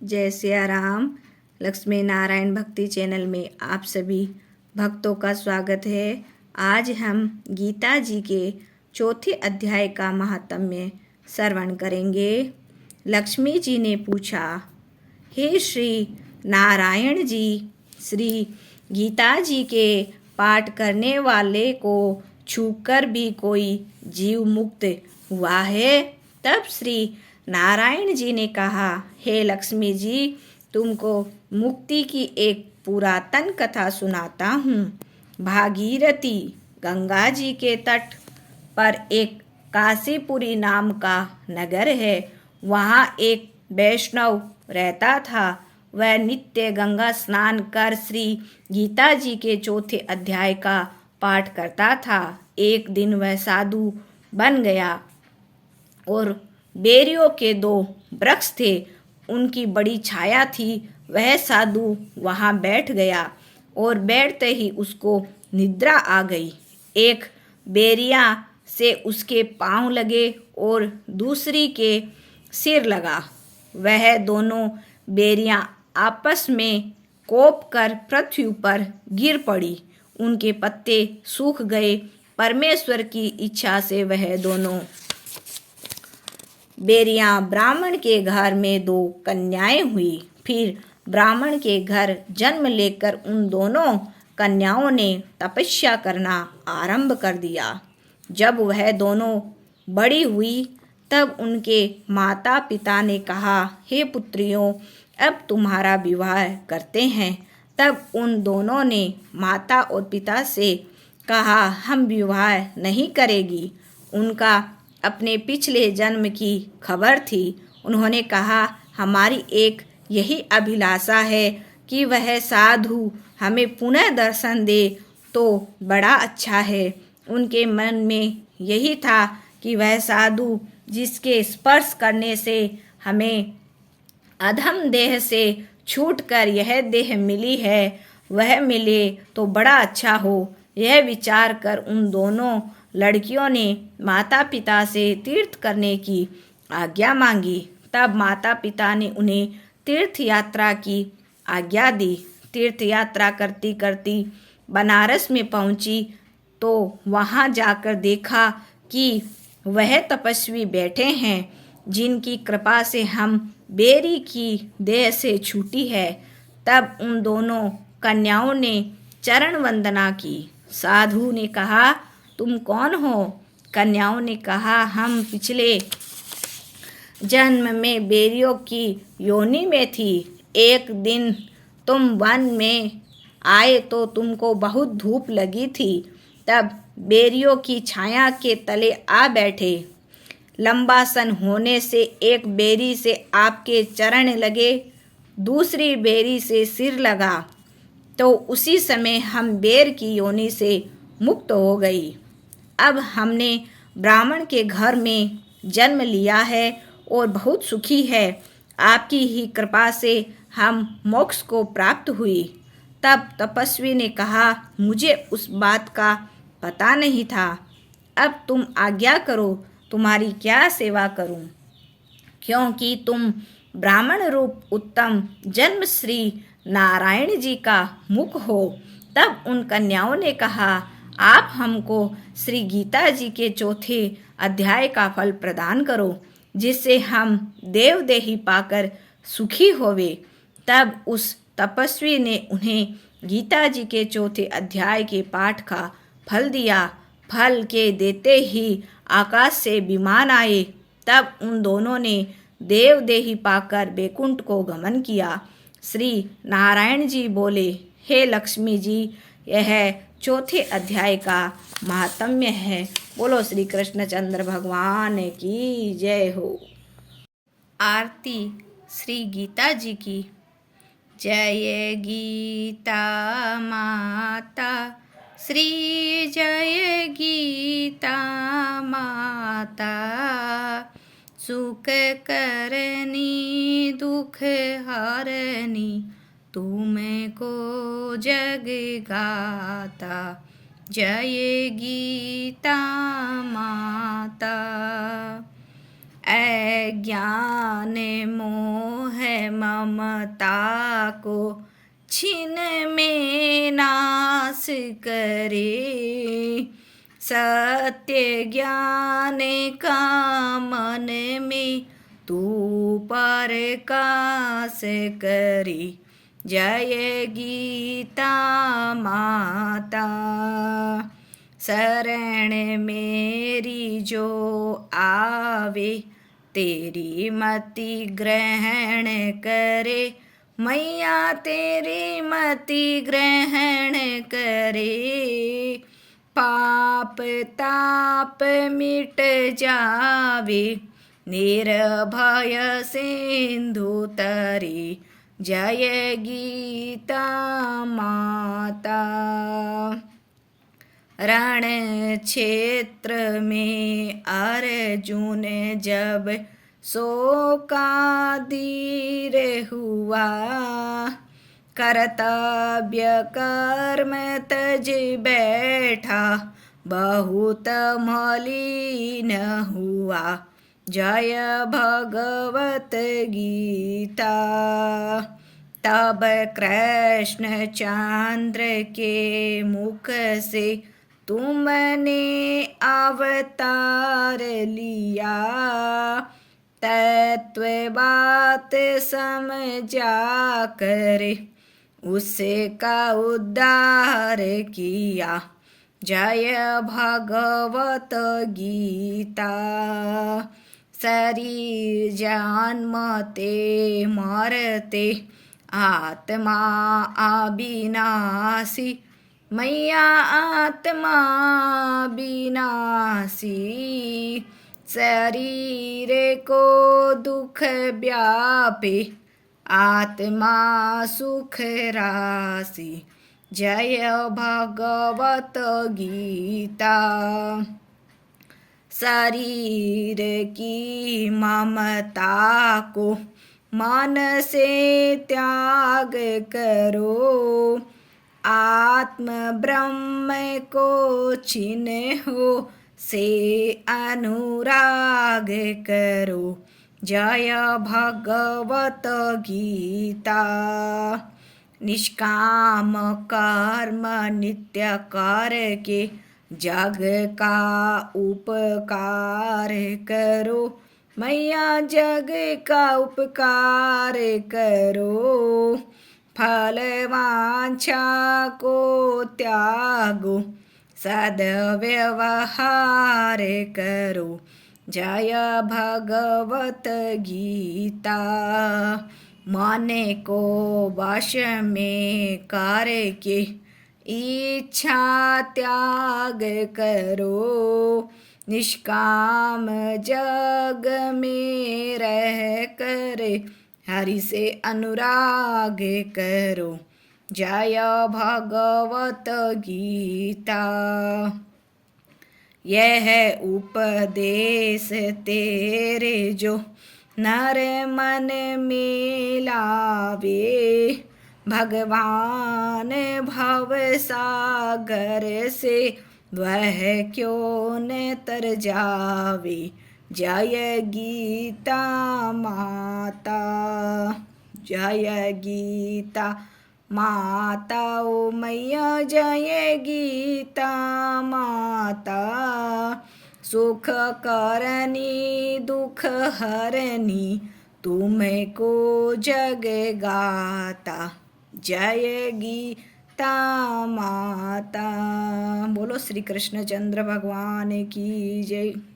जय सिया राम। लक्ष्मी नारायण भक्ति चैनल में आप सभी भक्तों का स्वागत है। आज हम गीता जी के चौथे अध्याय का महात्म्य श्रवण करेंगे। लक्ष्मी जी ने पूछा, हे श्री नारायण जी, श्री गीता जी के पाठ करने वाले को छूकर भी कोई जीव मुक्त हुआ है? तब श्री नारायण जी ने कहा, हे लक्ष्मी जी, तुमको मुक्ति की एक पुरातन कथा सुनाता हूँ। भागीरथी गंगा जी के तट पर एक काशीपुरी नाम का नगर है। वहाँ एक वैष्णव रहता था। वह नित्य गंगा स्नान कर श्री गीता जी के चौथे अध्याय का पाठ करता था। एक दिन वह साधु बन गया और बेरियों के 2 वृक्ष थे, उनकी बड़ी छाया थी। वह साधु वहाँ बैठ गया और बैठते ही उसको निद्रा आ गई। एक बेरिया से उसके पांव लगे और दूसरी के सिर लगा। वह दोनों बेरियां आपस में कोप कर पृथ्वी पर गिर पड़ी। उनके पत्ते सूख गए। परमेश्वर की इच्छा से वह दोनों बेरियां ब्राह्मण के घर में 2 कन्याएं हुई। फिर ब्राह्मण के घर जन्म लेकर उन दोनों कन्याओं ने तपस्या करना आरंभ कर दिया। जब वह दोनों बड़ी हुई तब उनके माता पिता ने कहा, हे पुत्रियों, अब तुम्हारा विवाह करते हैं। तब उन दोनों ने माता और पिता से कहा, हम विवाह नहीं करेगी। उनका अपने पिछले जन्म की खबर थी। उन्होंने कहा, हमारी एक यही अभिलाषा है कि वह साधु हमें पुनः दर्शन दे तो बड़ा अच्छा है। उनके मन में यही था कि वह साधु जिसके स्पर्श करने से हमें अधम देह से छूटकर यह देह मिली है, वह मिले तो बड़ा अच्छा हो। यह विचार कर उन दोनों लड़कियों ने माता पिता से तीर्थ करने की आज्ञा मांगी। तब माता पिता ने उन्हें तीर्थ यात्रा की आज्ञा दी। तीर्थ यात्रा करती करती बनारस में पहुंची तो वहां जाकर देखा कि वह तपस्वी बैठे हैं जिनकी कृपा से हम बेरी की देह से छूटी है। तब उन दोनों कन्याओं ने चरण वंदना की। साधु ने कहा, तुम कौन हो? कन्याओं ने कहा, हम पिछले जन्म में बेरियों की योनि में थी। एक दिन तुम वन में आए तो तुमको बहुत धूप लगी थी। तब बेरियों की छाया के तले आ बैठे। लंबा सन होने से एक बेरी से आपके चरण लगे, दूसरी बेरी से सिर लगा, तो उसी समय हम बेर की योनि से मुक्त हो गई। अब हमने ब्राह्मण के घर में जन्म लिया है और बहुत सुखी है। आपकी ही कृपा से हम मोक्ष को प्राप्त हुई। तब तपस्वी ने कहा, मुझे उस बात का पता नहीं था। अब तुम आज्ञा करो, तुम्हारी क्या सेवा करूं? क्योंकि तुम ब्राह्मण रूप उत्तम जन्म श्री नारायण जी का मुख हो। तब उन कन्याओं ने कहा, आप हमको श्री गीता जी के चौथे अध्याय का फल प्रदान करो, जिससे हम देवदेही पाकर सुखी होवे। तब उस तपस्वी ने उन्हें गीता जी के चौथे अध्याय के पाठ का फल दिया। फल के देते ही आकाश से विमान आए। तब उन दोनों ने देवदेही पाकर बैकुंठ को गमन किया। श्री नारायण जी बोले, हे लक्ष्मी जी, यह चौथे अध्याय का महात्म्य है। बोलो श्री कृष्णचंद्र भगवान की जय हो। आरती श्री गीता जी की। जय गीता माता, श्री जय गीता माता, सुख करनी दुख हरनी, तुमको जग गाता। जय गीता माता। अज्ञान मोह है ममता को छीन में नाश करे। सत्य ज्ञान का मन में तू प्रकाश करे। जय गीता माता। शरण मेरी जो आवे तेरी मति ग्रहण करे। मैया तेरी मति ग्रहण करे। पाप ताप मिट जावे निर्भय सिंधु तरे। जय गीता माता। रण क्षेत्र में अर्जुन जब शोकाधीर हुआ। कर्तव्य कर्म तज बैठा बहुत मलिन हुआ। जय भगवत गीता। तब कृष्ण चंद्र के मुख से तुमने अवतार लिया। तत्व बात समझा कर उसका उद्धार किया। जय भगवत गीता। शरीर जन्मते मरते आत्मा अविनाशी। मैया आत्मा विनाशी। शरीर को दुख व्यापे आत्मा सुख राशि। जय भगवत गीता। शरीर की ममता को मन से त्याग करो। आत्म ब्रह्म को चिन्हो से अनुराग करो। जय भगवत गीता। निष्काम कर्म नित्य करके जग का उपकार करो। मैया जग का उपकार करो। फल वांछा को त्यागो सद्व्यवहार करो। जय भगवत गीता। मन को वश में करके इच्छा त्याग करो। निष्काम जग में रह कर हरि से अनुराग करो। जय भगवत गीता। यह उपदेश तेरे जो नर मन में लावे। भगवान भव सागर से वह क्यों न तर जावे। जय गीता माता। जय गीता माता। ओ मैया जय गीता माता। सुख करनी दुख हरनी तुमको जग गाता। जय गीता माता। बोलो श्री कृष्ण चंद्र भगवान की जय।